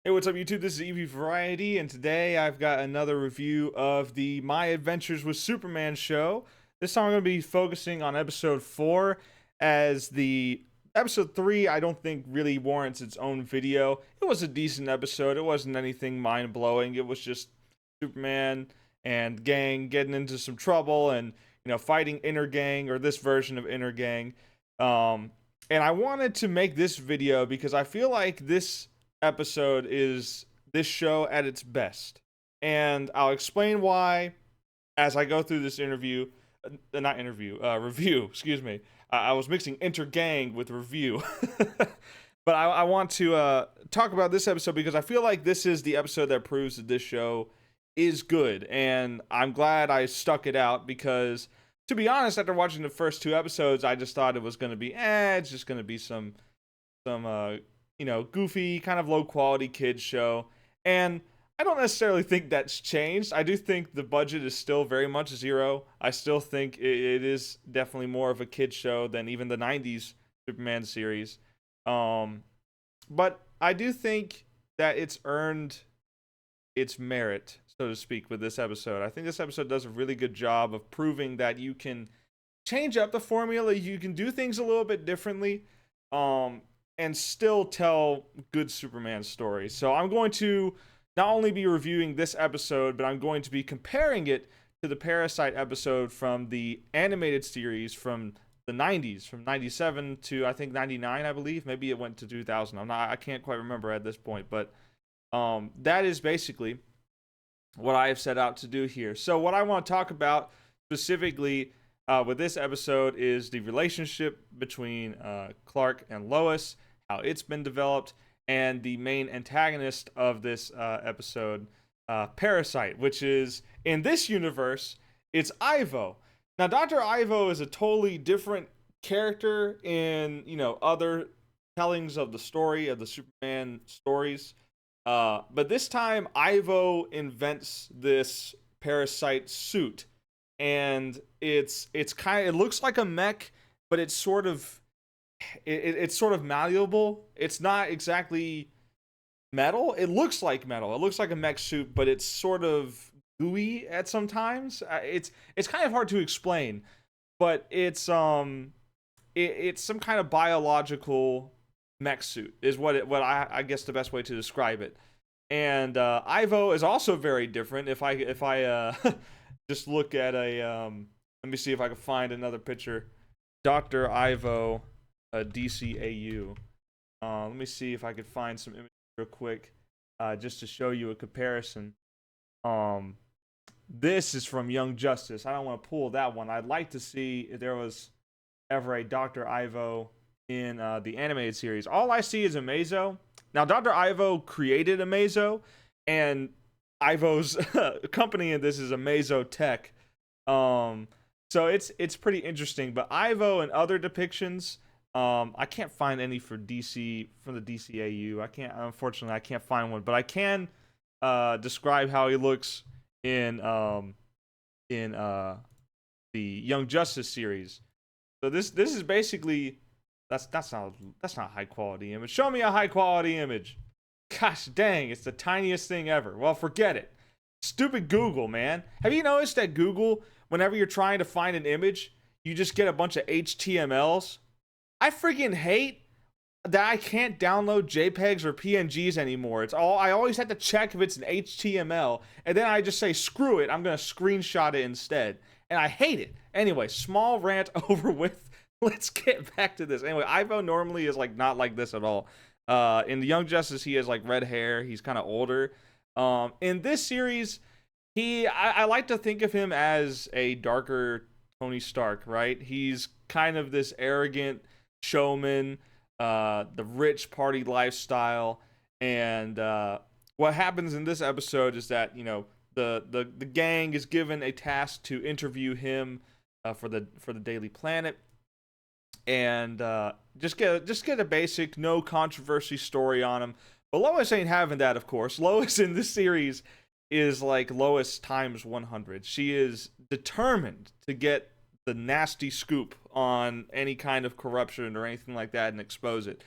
Hey, what's up, YouTube? This is EV Variety, and today I've got another review of the My Adventures with Superman show. This time I'm going to be focusing on episode 4, as the episode 3 I don't think really warrants its own video. It was a decent episode, it wasn't anything mind blowing, it was just Superman and gang getting into some trouble and, fighting Inner Gang, or this version of Inner Gang. Um, and I wanted to make this video because I feel like this episode is this show at its best. And I'll explain why as I go through this review, excuse me. I was mixing intergang with review. But I want to talk about this episode because I feel like this is the episode that proves that this show is good. And I'm glad I stuck it out because, to be honest, after watching the first two episodes, I just thought it was going to be, it's just going to be some goofy, kind of low quality kids show. And I don't necessarily think that's changed. I do think the budget is still very much zero. I still think it is definitely more of a kids show than even the 90s Superman series. But I do think that it's earned its merit, so to speak, with this episode. I think this episode does a really good job of proving that you can change up the formula, you can do things a little bit differently. And still tell good Superman stories. So I'm going to not only be reviewing this episode, but I'm going to be comparing it to the Parasite episode from the animated series from the 90s, from 97 to I think 99, I believe. Maybe it went to 2000. I can't quite remember at this point, but that is basically what I have set out to do here. So what I want to talk about specifically with this episode is the relationship between Clark and Lois, how it's been developed, and the main antagonist of this episode, Parasite, which is, in this universe, it's Ivo. Now, Dr. Ivo is a totally different character in, other tellings of the story, of the Superman stories. But this time, Ivo invents this Parasite suit, and it looks like a mech, but it's sort of malleable. It's not exactly metal. It looks like metal. It looks like a mech suit, but it's sort of gooey at sometimes. It's kind of hard to explain, but it's some kind of biological mech suit is what I guess the best way to describe it. And Ivo is also very different. If I just look at let me see if I can find another picture. Dr. Ivo, DCAU. Let me see if I could find some images real quick, just to show you a comparison. This is from Young Justice. I don't want to pull that one. I'd like to see if there was ever a Dr. Ivo in the animated series. All I see is Amazo. Now, Dr. Ivo created Amazo, and Ivo's company in this is Amazo Tech. So it's pretty interesting. But Ivo and other depictions, I can't find any for DC from the DCAU. Unfortunately I can't find one, but I can describe how he looks in the Young Justice series. So this is basically that's not a high quality image. Show me a high quality image. Gosh dang, it's the tiniest thing ever. Well, forget it. Stupid Google, man. Have you noticed that Google, whenever you're trying to find an image, you just get a bunch of HTMLs? I freaking hate that I can't download JPEGs or PNGs anymore. I always have to check if it's an HTML, and then I just say, screw it, I'm gonna screenshot it instead. And I hate it. Anyway, small rant over with. Let's get back to this. Anyway, Ivo normally is like not like this at all. In the Young Justice, he has like red hair. He's kind of older. In this series, I like to think of him as a darker Tony Stark, right? He's kind of this arrogant showman, the rich party lifestyle. And what happens in this episode is that, the gang is given a task to interview him for the Daily Planet, and just get a basic, no controversy story on him. But Lois ain't having that, of course. Lois in this series is like Lois times 100. She is determined to get the nasty scoop on any kind of corruption or anything like that and expose it.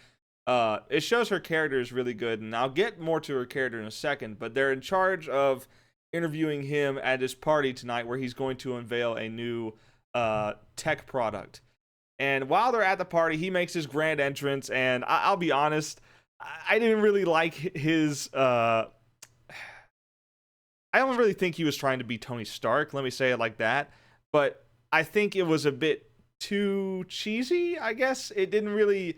It shows her character is really good, and I'll get more to her character in a second. But they're in charge of interviewing him at his party tonight, where he's going to unveil a new tech product. And while they're at the party, he makes his grand entrance, and I'll be honest, I didn't really like his. I don't really think he was trying to be Tony Stark. Let me say it like that. But I think it was a bit too cheesy. I guess it didn't really.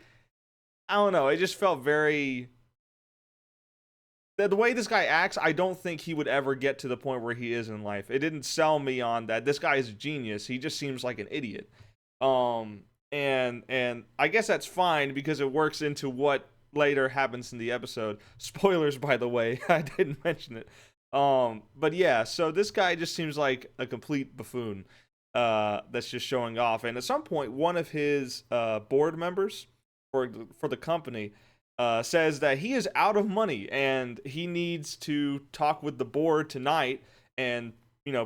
I don't know. It just felt very. The way this guy acts, I don't think he would ever get to the point where he is in life. It didn't sell me on that. This guy is a genius. He just seems like an idiot. And I guess that's fine because it works into what later happens in the episode. Spoilers, by the way. I didn't mention it. But yeah, so this guy just seems like a complete buffoon. That's just showing off. And at some point, one of his board members for the company says that he is out of money and he needs to talk with the board tonight and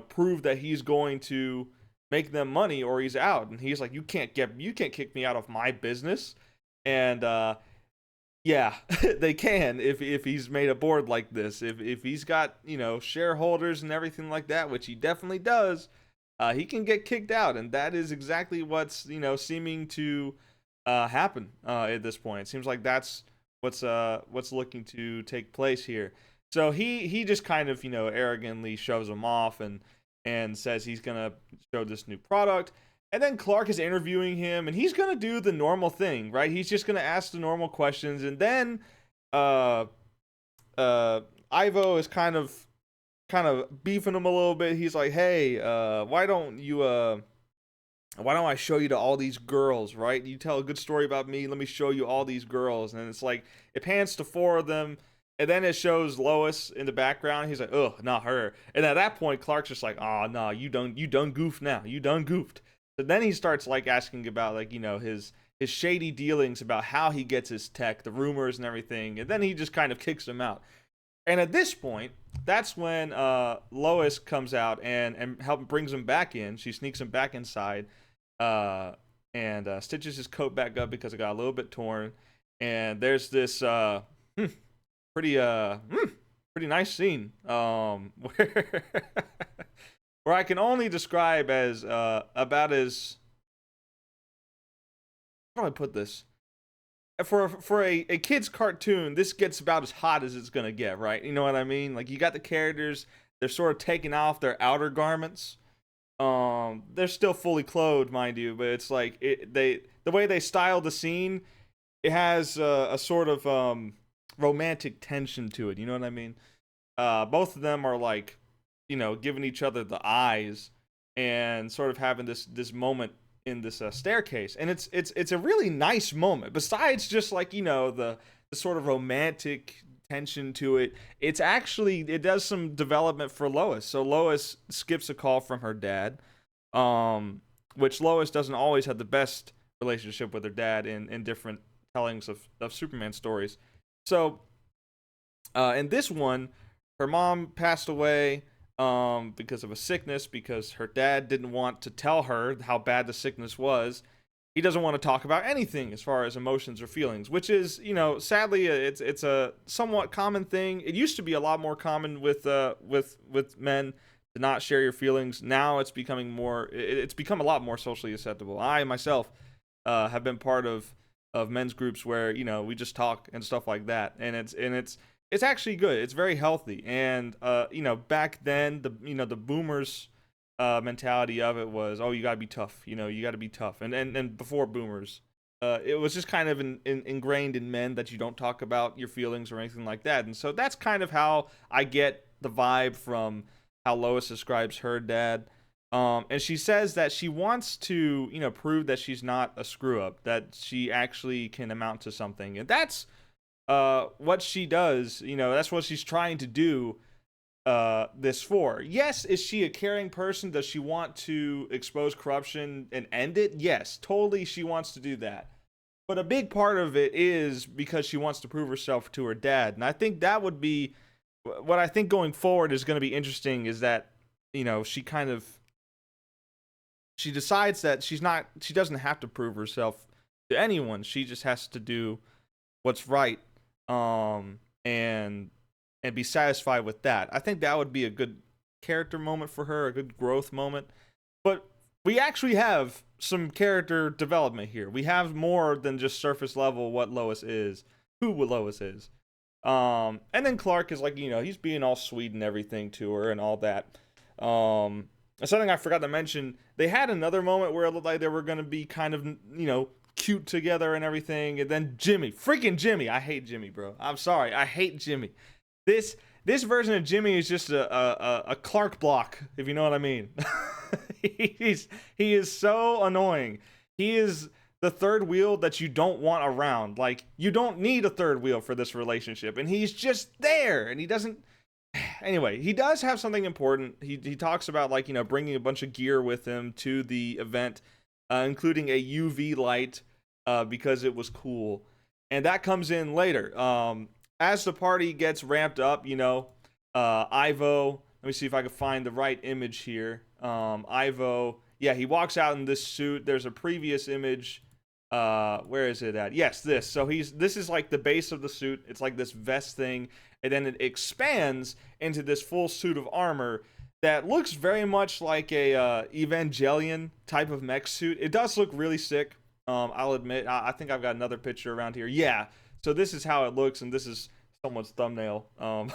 prove that he's going to make them money or he's out. And he's like, you can't kick me out of my business. And yeah, they can if he's made a board like this. If he's got shareholders and everything like that, which he definitely does, he can get kicked out, and that is exactly what's seeming to happen at this point. It seems like that's what's looking to take place here. So he just kind of arrogantly shoves him off and says he's gonna show this new product. And then Clark is interviewing him, and he's gonna do the normal thing, right? He's just gonna ask the normal questions, and then Ivo is kind of beefing him a little bit. He's like, "Hey, why don't I show you to all these girls, right? You tell a good story about me. Let me show you all these girls." And it's like it pans to four of them, and then it shows Lois in the background. He's like, "Ugh, not her." And at that point, Clark's just like, "Oh no, you done goofed now. You done goofed." So then he starts like asking about like his shady dealings about how he gets his tech, the rumors and everything, and then he just kind of kicks him out. And at this point, that's when Lois comes out and brings him back in. She sneaks him back inside, and stitches his coat back up because it got a little bit torn. And there's this pretty nice scene where where I can only describe as about as, how do I put this? For a kid's cartoon, this gets about as hot as it's gonna get, right? You know what I mean? Like, you got the characters, they're sort of taking off their outer garments. They're still fully clothed, mind you, but it's like the way they style the scene, it has a sort of romantic tension to it. You know what I mean? Both of them are like, giving each other the eyes and sort of having this moment in this staircase, and it's a really nice moment. Besides just like the sort of romantic tension to it, it does some development for Lois. So Lois skips a call from her dad, which Lois doesn't always have the best relationship with her dad in different tellings of Superman stories. So in this one, her mom passed away because of a sickness, because her dad didn't want to tell her how bad the sickness was. He doesn't want to talk about anything as far as emotions or feelings, which is, sadly, it's a somewhat common thing. It used to be a lot more common with men to not share your feelings. Now it's becoming it's become a lot more socially acceptable. I myself have been part of men's groups where we just talk and stuff like that, and it's actually good. It's very healthy. And back then, the boomers mentality of it was, oh, you gotta be tough. You gotta be tough. And before boomers, it was just kind of ingrained in men that you don't talk about your feelings or anything like that. And so that's kind of how I get the vibe from how Lois describes her dad. And she says that she wants to, prove that she's not a screw up, that she actually can amount to something. And that's what she does. That's what she's trying to do this for. Yes, is she a caring person? Does she want to expose corruption and end it? Yes, totally, she wants to do that. But a big part of it is because she wants to prove herself to her dad. And I think that would be what I think going forward is going to be interesting, is that she decides that she doesn't have to prove herself to anyone. She just has to do what's right, and be satisfied with that. I think that would be a good character moment for her, a good growth moment. But we actually have some character development here. We have more than just surface level what Lois is, who Lois is. And then Clark is like, he's being all sweet and everything to her and all that. Something I forgot to mention, they had another moment where it looked like they were going to be kind of, cute together and everything. And then freaking Jimmy. I hate Jimmy, bro. I'm sorry. I hate Jimmy. This version of Jimmy is just a Clark block, if you know what I mean. He is so annoying. He is the third wheel that you don't want around. Like, you don't need a third wheel for this relationship, and he's just there, and he doesn't. Anyway, he does have something important. He talks about, like, bringing a bunch of gear with him to the event, including a UV light, because it was cool, and that comes in later. As the party gets ramped up, Ivo. Let me see if I can find the right image here. Ivo, yeah, he walks out in this suit. There's a previous image. Where is it at? Yes, this. So this is like the base of the suit. It's like this vest thing, and then it expands into this full suit of armor that looks very much like a Evangelion type of mech suit. It does look really sick. I'll admit. I think I've got another picture around here. Yeah. So this is how it looks, and this is someone's thumbnail. I'm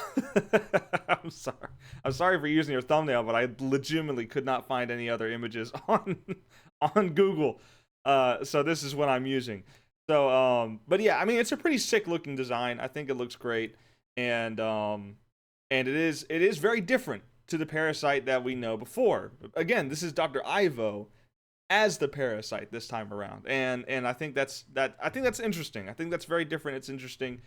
sorry. I'm sorry for using your thumbnail, but I legitimately could not find any other images on Google. So this is what I'm using. So, but yeah, I mean, it's a pretty sick looking design. I think it looks great, and it is very different to the Parasite that we know before. Again, this is Dr. Ivo as the Parasite this time around, and I think that's interesting. I think that's very different. It's interesting.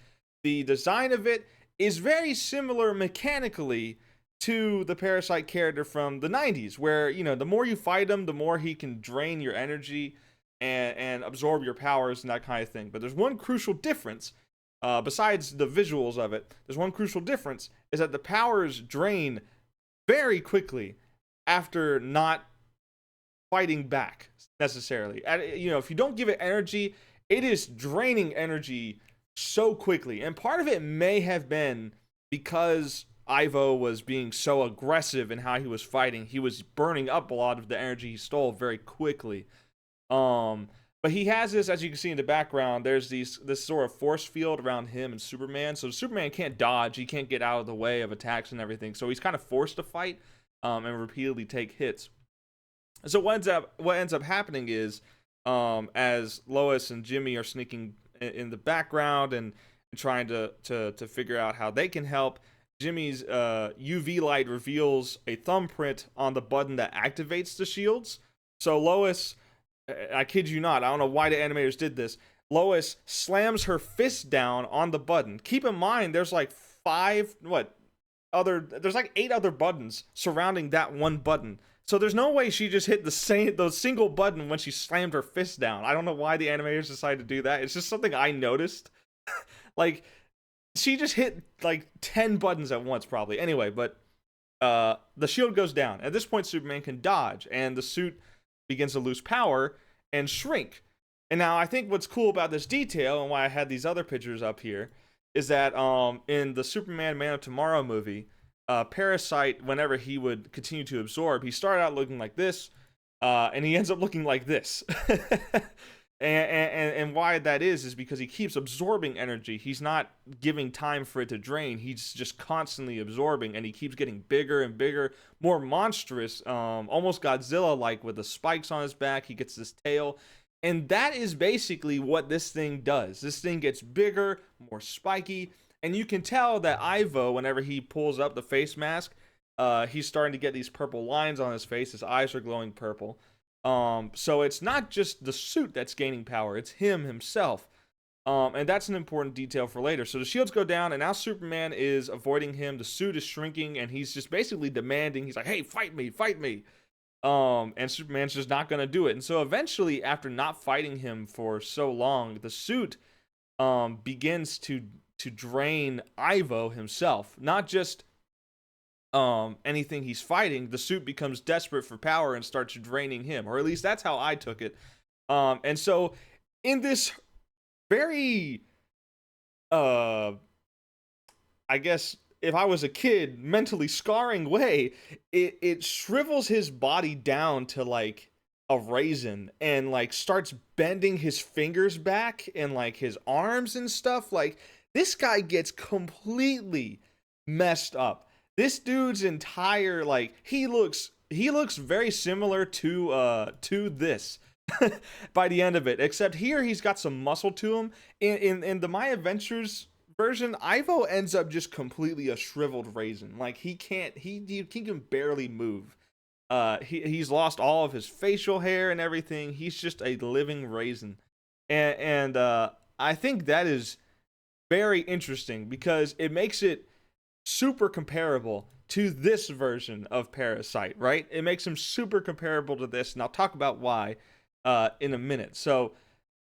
The design of it is very similar mechanically to the Parasite character from the 90s, where, the more you fight him, the more he can drain your energy and absorb your powers and that kind of thing. But there's one crucial difference, besides the visuals of it. There's one crucial difference, is that the powers drain very quickly after not fighting back necessarily. If you don't give it energy, it is draining energy so quickly. And part of it may have been because Ivo was being so aggressive in how he was fighting. He was burning up a lot of the energy he stole very quickly. But he has this, as you can see in the background, there's this sort of force field around him and Superman. So Superman can't dodge, he can't get out of the way of attacks and everything. So he's kind of forced to fight, and repeatedly take hits. So what ends up happening is, as Lois and Jimmy are sneaking in the background and trying to figure out how they can help, Jimmy's UV light reveals a thumbprint on the button that activates the shields. So Lois, I kid you not, I don't know why the animators did this, Lois slams her fist down on the button. Keep in mind, there's like there's like 8 other buttons surrounding that one button. So there's no way she just hit the single button when she slammed her fist down. I don't know why the animators decided to do that. It's just something I noticed. Like, she just hit like 10 buttons at once probably. Anyway, but the shield goes down. At this point, Superman can dodge, and the suit begins to lose power and shrink. And now I think what's cool about this detail, and why I had these other pictures up here, is that in the Superman Man of Tomorrow movie, Parasite, whenever he would continue to absorb, he started out looking like this, and he ends up looking like this. and why that is because he keeps absorbing energy. He's not giving time for it to drain. He's just constantly absorbing, and he keeps getting bigger and bigger, more monstrous, almost Godzilla-like, with the spikes on his back. He gets this tail. And that is basically what this thing does. This thing gets bigger, more spiky. And you can tell that Ivo, whenever he pulls up the face mask, he's starting to get these purple lines on his face. His eyes are glowing purple. So it's not just the suit that's gaining power. It's him himself. And that's an important detail for later. So the shields go down, and now Superman is avoiding him. The suit is shrinking, and he's just basically demanding. He's like, hey, fight me, fight me. And Superman's just not going to do it. And so eventually, after not fighting him for so long, the suit begins to drain Ivo himself. Not just anything he's fighting. The suit becomes desperate for power and starts draining him. Or at least that's how I took it. And so in this very uh I guess if I was a kid, mentally scarring way, it shrivels his body down to like a raisin and like starts bending his fingers back and like his arms and stuff. Like this guy gets completely messed up. This dude's entire like he looks very similar to this by the end of it, except here he's got some muscle to him. In the My Adventures version, Ivo ends up just completely a shriveled raisin. Like he can barely move. He's lost all of his facial hair and everything. He's just a living raisin, and I think that is very interesting because it makes it super comparable to this version of Parasite, right? It makes him super comparable to this, and I'll talk about why in a minute. So,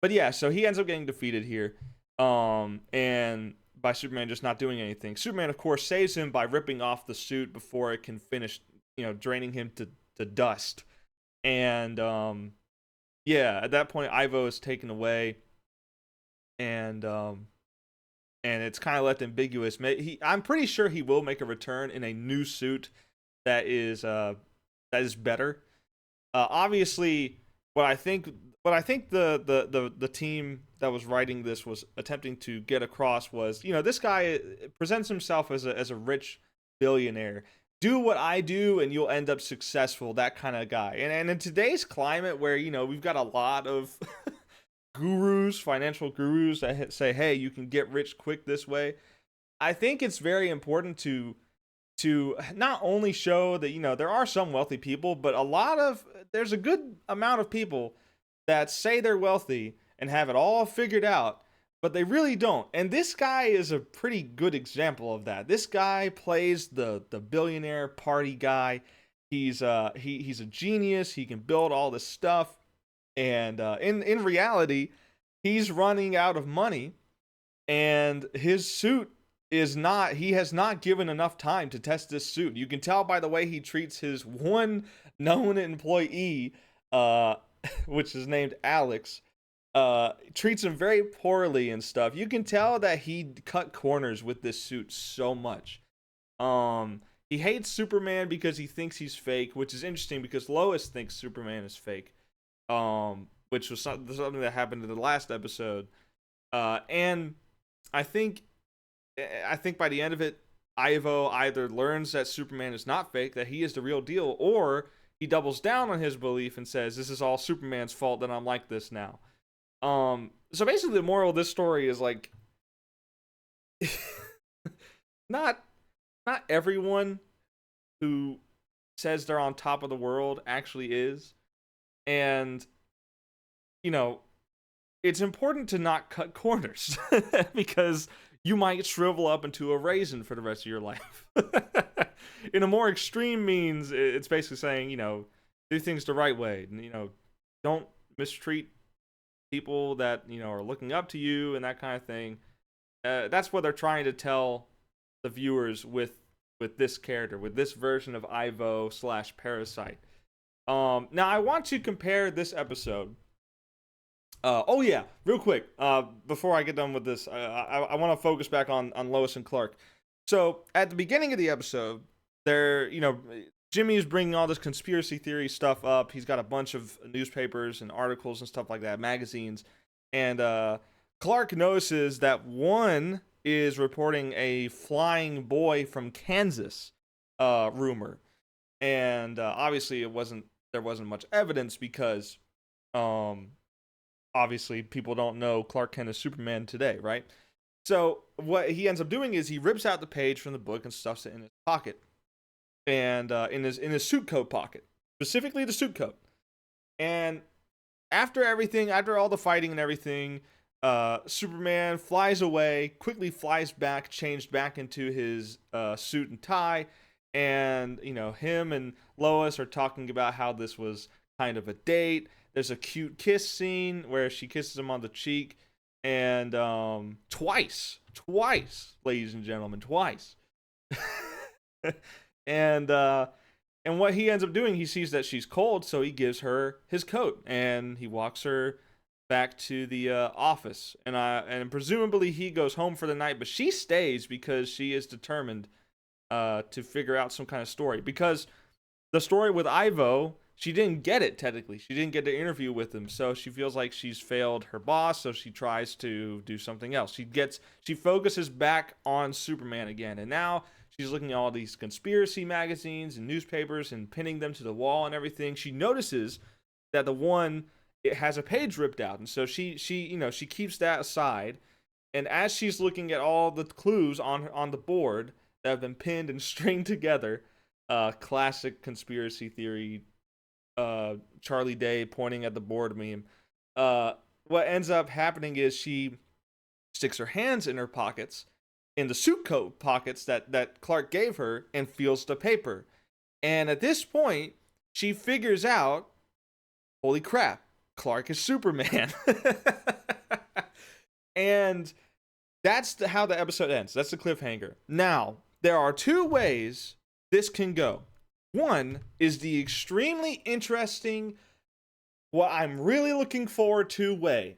but yeah, so he ends up getting defeated here, and by Superman just not doing anything. Superman, of course, saves him by ripping off the suit before it can finish, draining him to dust. And yeah, at that point, Ivo is taken away, and it's kind of left ambiguous. I'm pretty sure he will make a return in a new suit that is better. Obviously, what I think the team that was writing this was attempting to get across was, this guy presents himself as a rich billionaire. Do what I do and you'll end up successful, that kind of guy. And in today's climate where, we've got a lot of gurus, financial gurus that say, hey, you can get rich quick this way. I think it's very important to not only show that, there are some wealthy people, but there's a good amount of people that say they're wealthy and have it all figured out, but they really don't. And this guy is a pretty good example of that. This guy plays the billionaire party guy. He's a genius. He can build all this stuff, and in reality, he's running out of money, and his suit he has not given enough time to test this suit. You can tell by the way he treats his one known employee, which is named Alex, treats him very poorly and stuff. You can tell that he cut corners with this suit so much. He hates Superman because he thinks he's fake, which is interesting because Lois thinks Superman is fake, which was something that happened in the last episode. And I think by the end of it, Ivo either learns that Superman is not fake, that he is the real deal, or he doubles down on his belief and says, this is all Superman's fault that I'm like this now. So basically the moral of this story is like, not everyone who says they're on top of the world actually is. And, it's important to not cut corners because you might shrivel up into a raisin for the rest of your life. In a more extreme means, it's basically saying, do things the right way. Don't mistreat people that, are looking up to you and that kind of thing. That's what they're trying to tell the viewers with this character, with this version of Ivo / Parasite. Now, I want to compare this episode. Oh yeah, real quick, before I get done with this, I want to focus back on Lois and Clark. So at the beginning of the episode, Jimmy is bringing all this conspiracy theory stuff up. He's got a bunch of newspapers and articles and stuff like that, magazines, and Clark notices that one is reporting a flying boy from Kansas rumor, and obviously there wasn't much evidence because obviously people don't know Clark Kent is Superman today, right? So what he ends up doing is he rips out the page from the book and stuffs it in his pocket, and in his suit coat pocket, specifically the suit coat. And after all the fighting and everything, Superman flies away, quickly flies back, changed back into his suit and tie, and him and Lois are talking about how this was kind of a date. There's a cute kiss scene where she kisses him on the cheek, and twice, ladies and gentlemen, twice. and what he ends up doing, he sees that she's cold, so he gives her his coat, and he walks her back to the office, and presumably he goes home for the night, but she stays because she is determined to figure out some kind of story. Because the story with Ivo, she didn't get it technically. She didn't get the interview with him, so she feels like she's failed her boss. So she tries to do something else. She focuses back on Superman again, and now she's looking at all these conspiracy magazines and newspapers and pinning them to the wall and everything. She notices that the one, it has a page ripped out, and so she keeps that aside. And as she's looking at all the clues on the board that have been pinned and stringed together, classic conspiracy theory, Charlie Day pointing at the board meme. What ends up happening is she sticks her hands in her pockets, in the suit coat pockets that Clark gave her, and feels the paper. And at this point, she figures out, holy crap, Clark is Superman. And that's how the episode ends. That's the cliffhanger. Now, there are two ways this can go. One is the extremely interesting, what I'm really looking forward to way,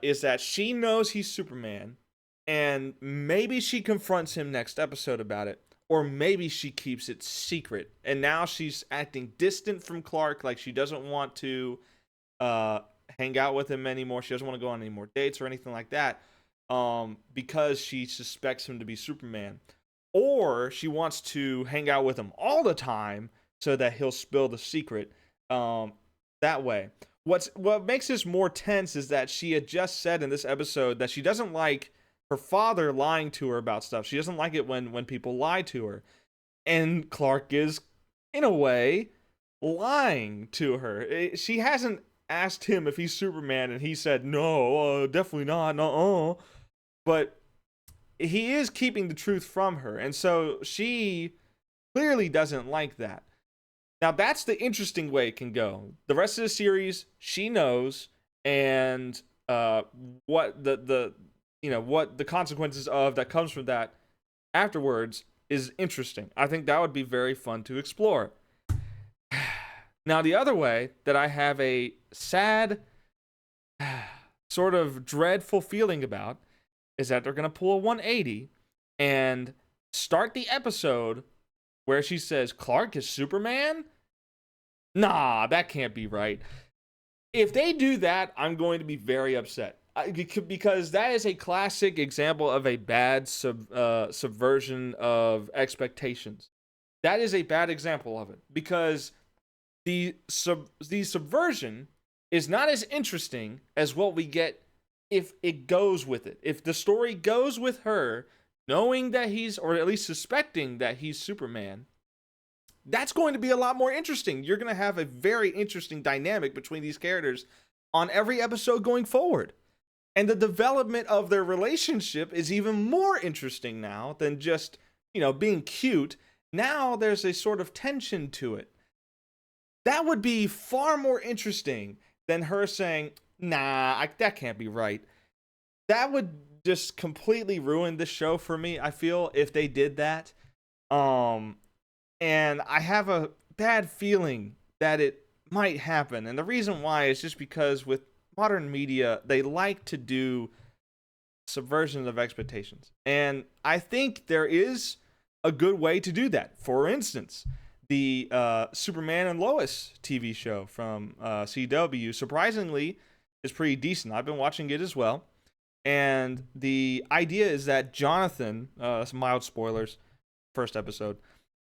is that she knows he's Superman, and maybe she confronts him next episode about it, or maybe she keeps it secret, and now she's acting distant from Clark, like she doesn't want to hang out with him anymore. She doesn't want to go on any more dates or anything like that, because she suspects him to be Superman. Or she wants to hang out with him all the time so that he'll spill the secret that way. What makes this more tense is that she had just said in this episode that she doesn't like her father lying to her about stuff. She doesn't like it when people lie to her. And Clark is, in a way, lying to her. She hasn't asked him if he's Superman, and he said, no, definitely not, no. But he is keeping the truth from her, and so she clearly doesn't like that. Now, that's the interesting way it can go. The rest of the series, she knows, and what what the consequences of that comes from that afterwards is interesting. I think that would be very fun to explore. Now, the other way that I have a sad, sort of dreadful feeling about is that they're going to pull a 180 and start the episode where she says, Clark is Superman? Nah, that can't be right. If they do that, I'm going to be very upset. Because that is a classic example of a bad subversion of expectations. That is a bad example of it. Because the subversion is not as interesting as what we get if it goes with it. If the story goes with her knowing that he's, or at least suspecting that he's Superman, that's going to be a lot more interesting. You're going to have a very interesting dynamic between these characters on every episode going forward. And the development of their relationship is even more interesting now than just, being cute. Now there's a sort of tension to it. That would be far more interesting than her saying, nah, that can't be right. That would just completely ruin the show for me, I feel, if they did that. And I have a bad feeling that it might happen. And the reason why is just because with modern media, they like to do subversion of expectations. And I think there is a good way to do that. For instance, the Superman and Lois TV show from CW, surprisingly, is pretty decent. I've been watching it as well. And the idea is that Jonathan, some mild spoilers, first episode,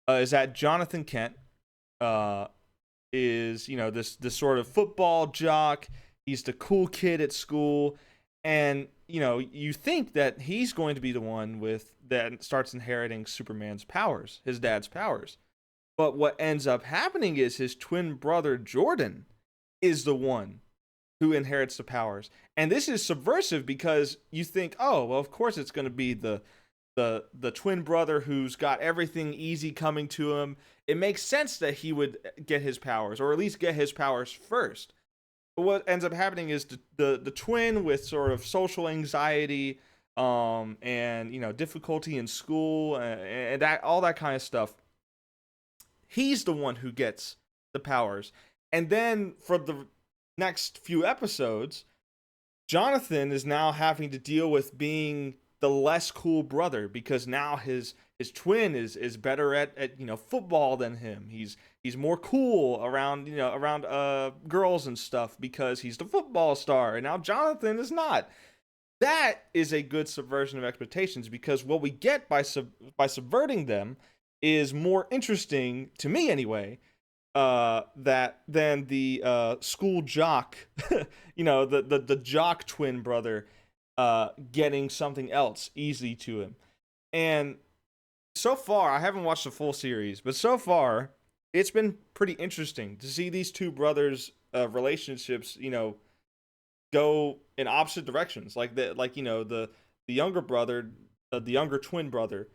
is that Jonathan Kent is, this sort of football jock. He's the cool kid at school. And, you think that he's going to be the one that starts inheriting Superman's powers, his dad's powers. But what ends up happening is his twin brother, Jordan, is the one who inherits the powers. And this is subversive because you think, oh, well, of course it's going to be the twin brother who's got everything easy coming to him. It makes sense that he would get his powers, or at least get his powers first. But what ends up happening is the twin with sort of social anxiety, and difficulty in school, and that all that kind of stuff. He's the one who gets the powers. And then for the next few episodes, Jonathan is now having to deal with being the less cool brother because now his twin is better at football than him. He's more cool around around girls and stuff because he's the football star, and now Jonathan is not. That is a good subversion of expectations because what we get by subverting them is more interesting to me anyway, that than the school jock, the jock twin brother, getting something else easy to him. And so far, I haven't watched the full series, but so far, it's been pretty interesting to see these two brothers' relationships, go in opposite directions. The younger brother, the younger twin brother,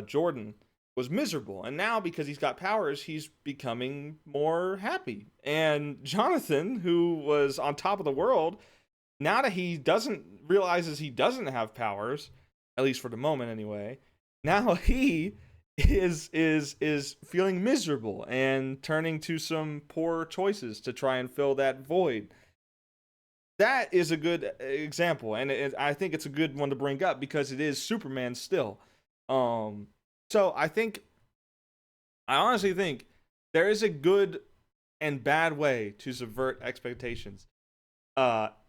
Jordan, was miserable, and now because he's got powers, he's becoming more happy. And Jonathan, who was on top of the world, now that he doesn't realizes he doesn't have powers, at least for the moment anyway, now he is feeling miserable and turning to some poor choices to try and fill that void. That is a good example, and I think it's a good one to bring up because it is Superman still. Um, so I honestly think there is a good and bad way to subvert expectations.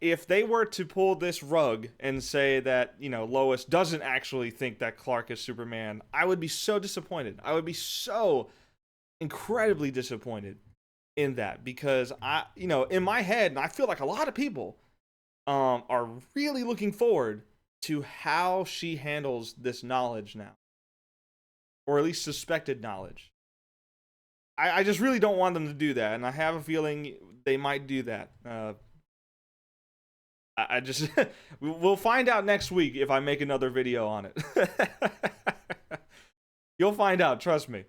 If they were to pull this rug and say that Lois doesn't actually think that Clark is Superman, I would be so disappointed. I would be so incredibly disappointed in that because in my head, and I feel like a lot of people are really looking forward to how she handles this knowledge now, or at least suspected knowledge. I just really don't want them to do that, and I have a feeling they might do that. I just we'll find out next week if I make another video on it. You'll find out, trust me.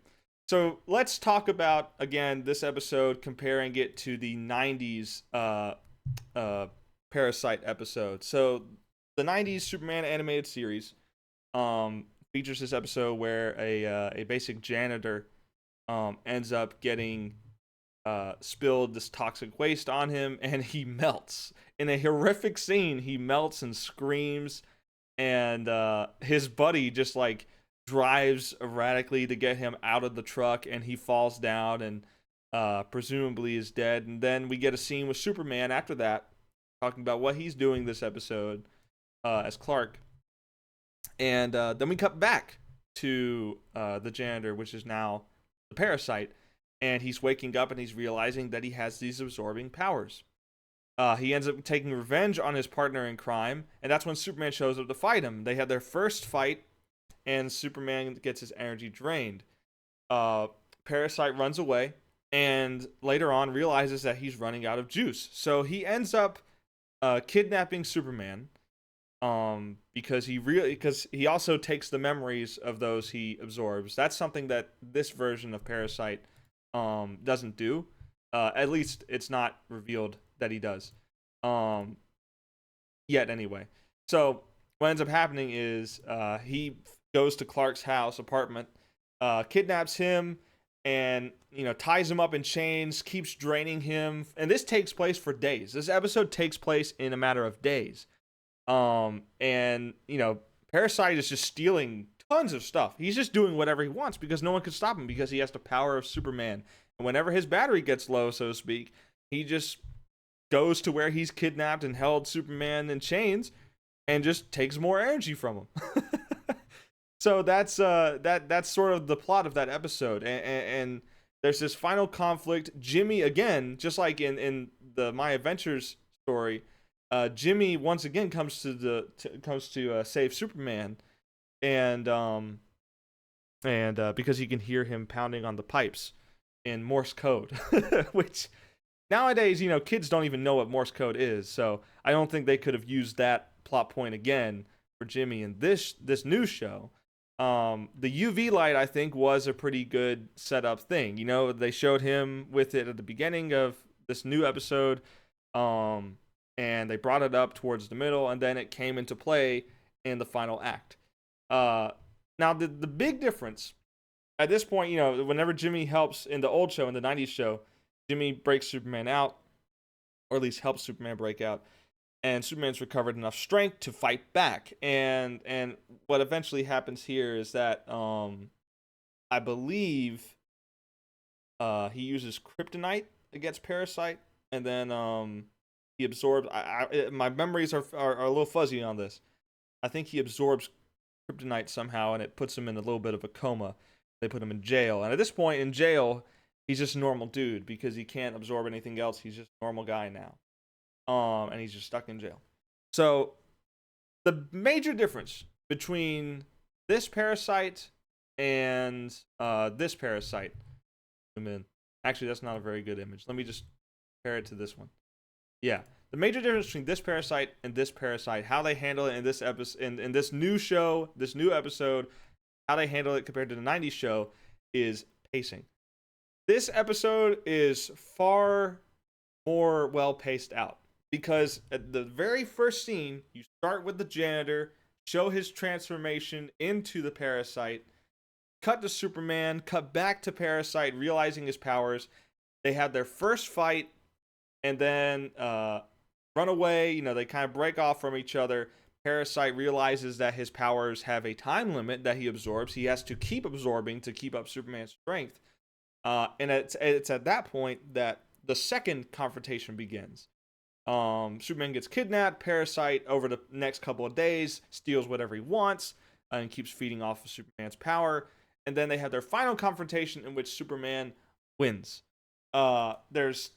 So let's talk about again this episode, comparing it to the '90s Parasite episode. So the '90s Superman animated series features this episode where a basic janitor ends up getting spilled this toxic waste on him, and he melts in a horrific scene. He melts and screams, and his buddy just like drives erratically to get him out of the truck, and he falls down and presumably is dead. And then we get a scene with Superman after that, talking about what he's doing this episode as Clark, and then we cut back to the janitor, which is now the parasite, and he's waking up and he's realizing that he has these absorbing powers. He ends up taking revenge on his partner in crime, and that's when Superman shows up to fight him. They have their first fight, and Superman gets his energy drained. Parasite runs away, and later on realizes that he's running out of juice. So he ends up kidnapping Superman, because he also takes the memories of those he absorbs. That's something that this version of Parasite doesn't do. At least it's not revealed that he does. Yet anyway. So what ends up happening is he goes to Clark's apartment, kidnaps him, and ties him up in chains, keeps draining him, and this takes place for days. This episode takes place in a matter of days. And Parasite is just stealing tons of stuff. He's just doing whatever he wants because no one can stop him because he has the power of Superman. And whenever his battery gets low, so to speak, he just goes to where he's kidnapped and held Superman in chains and just takes more energy from him. So that's sort of the plot of that episode. And there's this final conflict. Jimmy, again, just like in the My Adventures story, Jimmy once again comes to save Superman, and because he can hear him pounding on the pipes in Morse code, which nowadays kids don't even know what Morse code is. So I don't think they could have used that plot point again for Jimmy in this new show. The UV light, I think, was a pretty good setup thing. They showed him with it at the beginning of this new episode. And they brought it up towards the middle, and then it came into play in the final act. Now, the big difference at this point, whenever Jimmy helps in the old show, in the '90s show, Jimmy breaks Superman out, or at least helps Superman break out. And Superman's recovered enough strength to fight back. And what eventually happens here is that I believe he uses kryptonite against Parasite, and then he absorbs. My memories are a little fuzzy on this. I think he absorbs kryptonite somehow, and it puts him in a little bit of a coma. They put him in jail, and at this point in jail, he's just a normal dude because he can't absorb anything else. He's just a normal guy now, and he's just stuck in jail. So the major difference between this Parasite and this Parasite. Actually, that's not a very good image. Let me just compare it to this one. Yeah, the major difference between this Parasite and this Parasite, how they handle it in this episode, in this new show, this new episode, how they handle it compared to the '90s show, is pacing. This episode is far more well paced out because at the very first scene, you start with the janitor, show his transformation into the Parasite, cut to Superman, cut back to Parasite, realizing his powers. They have their first fight, and then run away. You know, they kind of break off from each other. Parasite realizes that his powers have a time limit that he absorbs. He has to keep absorbing to keep up Superman's strength. And it's at that point that the second confrontation begins. Superman gets kidnapped. Parasite, over the next couple of days, steals whatever he wants and keeps feeding off of Superman's power. And then they have their final confrontation in which Superman wins. There's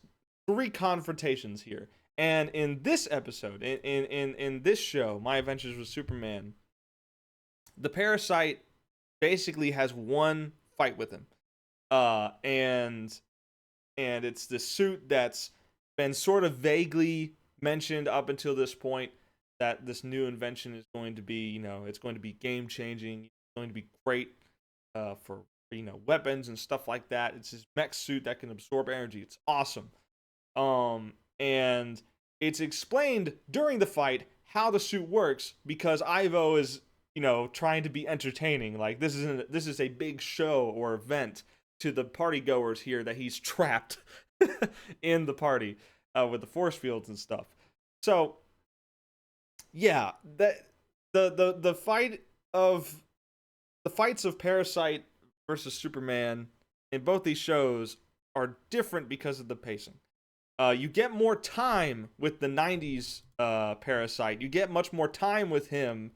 3 confrontations here. And in this episode, in this show, My Adventures with Superman, the Parasite basically has one fight with him. And it's this suit that's been sort of vaguely mentioned up until this point, that this new invention is going to be, you know, it's going to be game changing. It's going to be great for, you know, weapons and stuff like that. It's this mech suit that can absorb energy. It's awesome. And it's explained during the fight how the suit works because Ivo is, you know, trying to be entertaining. Like, this is a big show or event to the party goers here that he's trapped in the party with the force fields and stuff. So yeah, that the fights of Parasite versus Superman in both these shows are different because of the pacing. You get more time with the '90s Parasite. You get much more time with him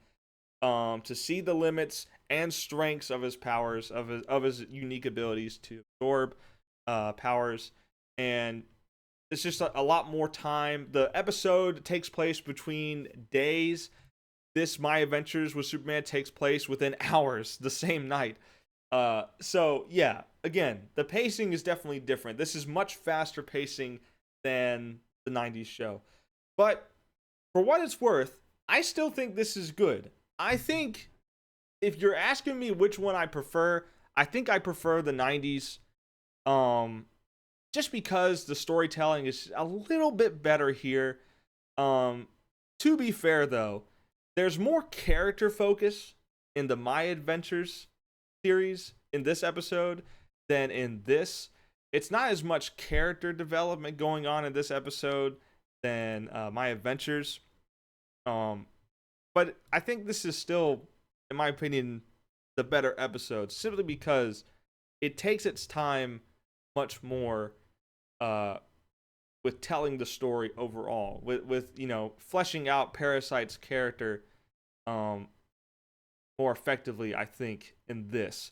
to see the limits and strengths of his powers, of his unique abilities to absorb powers, and it's just a lot more time. The episode takes place between days. This My Adventures with Superman takes place within hours the same night. So yeah, again, the pacing is definitely different. This is much faster pacing than the '90s show. But for what it's worth, I still think this is good. I think if you're asking me which one I prefer, I think I prefer the '90s. Just because the storytelling is a little bit better here. To be fair though, there's more character focus in the My Adventures series in this episode than in this. It's not as much character development going on in this episode than My Adventures. But I think this is still, in my opinion, the better episode, simply because it takes its time much more with telling the story overall, with you know, fleshing out Parasite's character more effectively, I think, in this.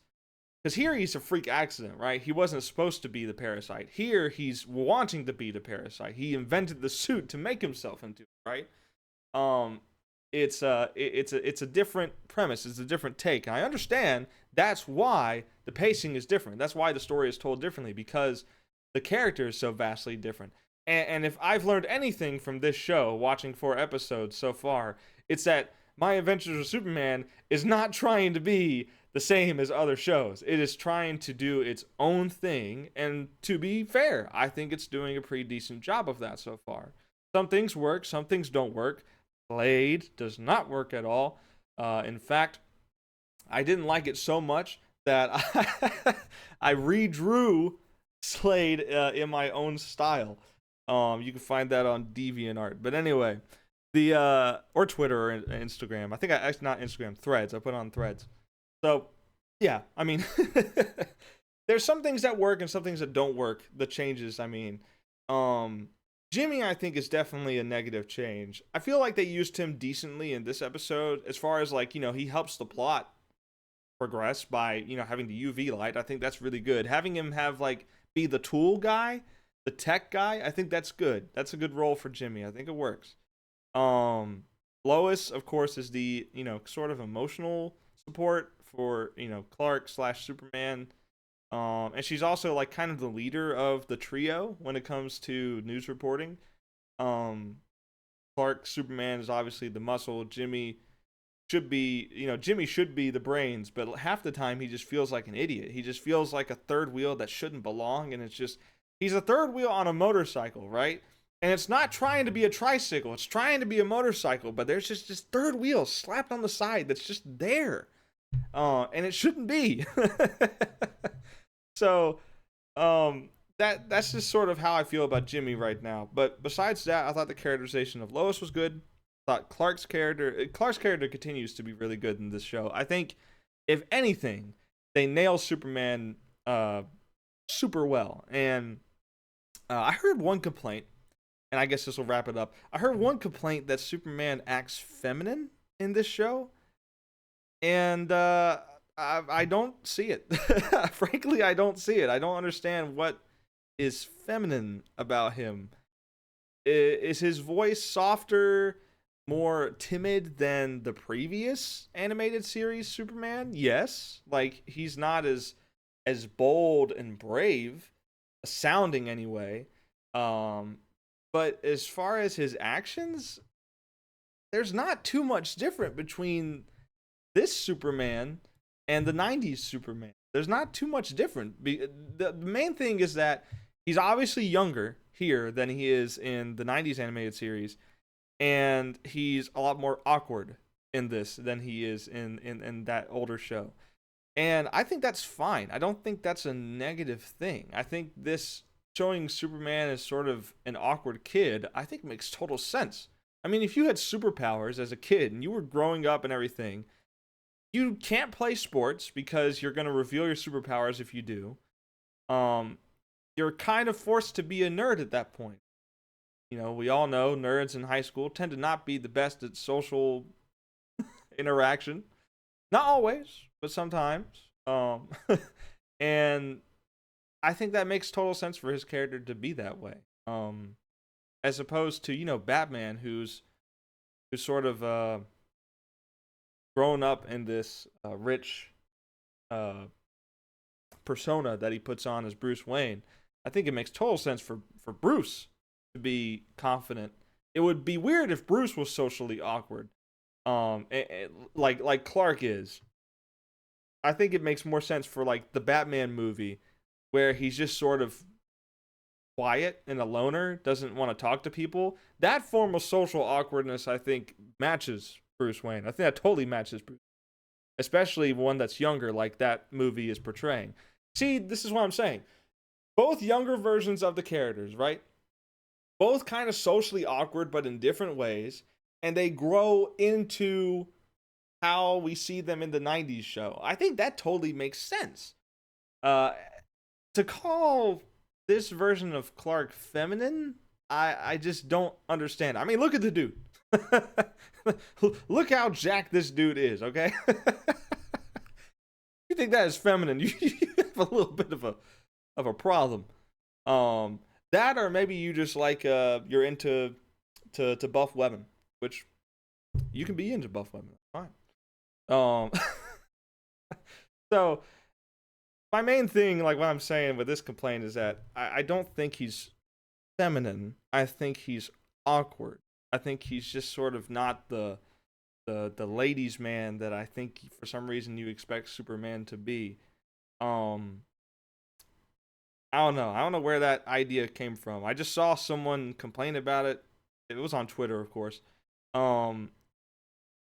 Because here he's a freak accident, right? He wasn't supposed to be the Parasite. Here he's wanting to be the Parasite. He invented the suit to make himself into it, right? It's a different premise. It's a different take. And I understand that's why the pacing is different. That's why the story is told differently, because the character is so vastly different. And if I've learned anything from this show, watching 4 episodes so far, it's that My Adventures with Superman is not trying to be the same as other shows. It is trying to do its own thing, and to be fair, I think it's doing a pretty decent job of that so far. Some things work, some things don't work. Blade does not work at all. In fact, I didn't like it so much that I redrew Slade in my own style. You can find that on DeviantArt. But anyway, the or Twitter or Instagram. I think I actually not Instagram, Threads. I put it on Threads. So yeah, I mean, there's some things that work and some things that don't work. The changes, I mean, um, Jimmy, I think is definitely a negative change. I feel like they used him decently in this episode, as far as like he helps the plot progress by having the UV light. I think that's really good. Having him have like be the tool guy, the tech guy. I think that's good. That's a good role for Jimmy. I think it works. Um, Lois, of course, is the sort of emotional support for Clark slash Superman. And she's also like kind of the leader of the trio when it comes to news reporting. Um, Clark Superman is obviously the muscle. Jimmy should be the brains, but half the time he just feels like an idiot. He just feels like a third wheel that shouldn't belong, and it's just he's a third wheel on a motorcycle, right? And it's not trying to be a tricycle; it's trying to be a motorcycle, but there's just this third wheel slapped on the side that's just there, and it shouldn't be. So, that's just sort of how I feel about Jimmy right now. But besides that, I thought the characterization of Lois was good. I thought Clark's character continues to be really good in this show. I think if anything, they nail Superman super well. And I heard one complaint, and I guess this will wrap it up. I heard one complaint that Superman acts feminine in this show, and I don't see it. Frankly, I don't see it. I don't understand what is feminine about him. Is his voice softer, more timid than the previous animated series Superman? Yes. Like he's not as bold and brave sounding anyway. Um but as far as his actions, there's not too much different between this Superman and the 90s Superman. There's not too much different. The main thing is that he's obviously younger here than he is in the 90s animated series, and he's a lot more awkward in this than he is in that older show. And I think that's fine. I don't think that's a negative thing. I think this showing Superman as sort of an awkward kid, I think makes total sense. I mean, if you had superpowers as a kid and you were growing up and everything, you can't play sports because you're going to reveal your superpowers if you do. Um, you're kind of forced to be a nerd at that point. We all know nerds in high school tend to not be the best at social interaction. Not always, but sometimes. And I think that makes total sense for his character to be that way. As opposed to Batman, who's sort of grown up in this rich persona that he puts on as Bruce Wayne. I think it makes total sense for Bruce to be confident. It would be weird if Bruce was socially awkward, like Clark is. I think it makes more sense for like the Batman movie, where he's just sort of quiet and a loner, doesn't want to talk to people. That form of social awkwardness, I think, matches Bruce Wayne. I think that totally matches Bruce, especially one that's younger, like that movie is portraying. See, this is what I'm saying. Both younger versions of the characters, right? Both kind of socially awkward, but in different ways, and they grow into how we see them in the 90s show. I think that totally makes sense. Uh, to call this version of Clark feminine, I just don't understand. I mean, look at the dude. Look how jacked this dude is, okay? You think that is feminine, you have a little bit of a problem. That or maybe you just like you're into to buff women, which you can be into buff women. Fine. So my main thing, like what I'm saying with this complaint, is that I don't think he's feminine. I think he's awkward. I think he's just sort of not the ladies' man that I think for some reason you expect Superman to be. Um, I don't know. I don't know where that idea came from. I just saw someone complain about it. It was on Twitter, of course. Um,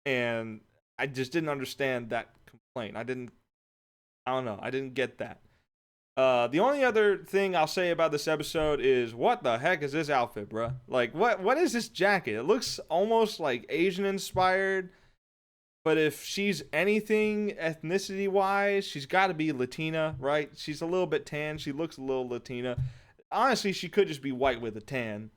and I just didn't understand that complaint. I don't know. I didn't get that. The only other thing I'll say about this episode is, what the heck is this outfit, bruh? Like, what is this jacket? It looks almost like Asian inspired, but if she's anything ethnicity wise, she's got to be Latina, right? She's a little bit tan. She looks a little Latina. Honestly, she could just be white with a tan.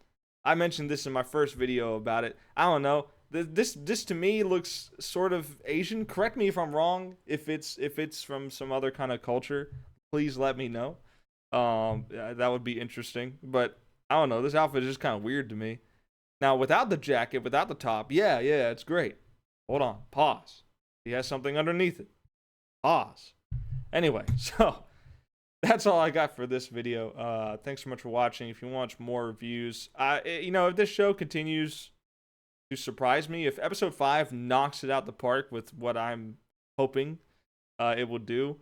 I mentioned this in my first video about it. I don't know. This to me looks sort of Asian. Correct me if I'm wrong. If it's from some other kind of culture, please let me know. Yeah, that would be interesting. But I don't know. This outfit is just kind of weird to me. Now, without the jacket, without the top, yeah, it's great. Hold on. Pause. He has something underneath it. Pause. Anyway, so that's all I got for this video. Thanks so much for watching. If you want more reviews, if this show continues to surprise me, if episode 5 knocks it out the park with what I'm hoping it will do,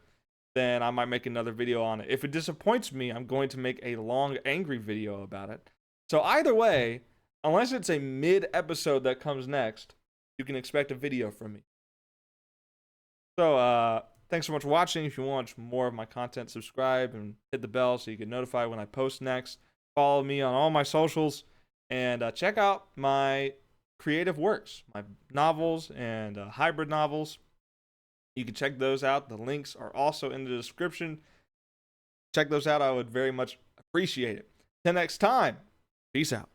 then I might make another video on it. If it disappoints me, I'm going to make a long, angry video about it. So either way, unless it's a mid-episode that comes next, you can expect a video from me. So, thanks so much for watching. If you want more of my content, subscribe and hit the bell so you get notified when I post next. Follow me on all my socials, and check out my creative works, my novels and hybrid novels. You can check those out. The links are also in the description. Check those out. I would very much appreciate it. Till next time, peace out.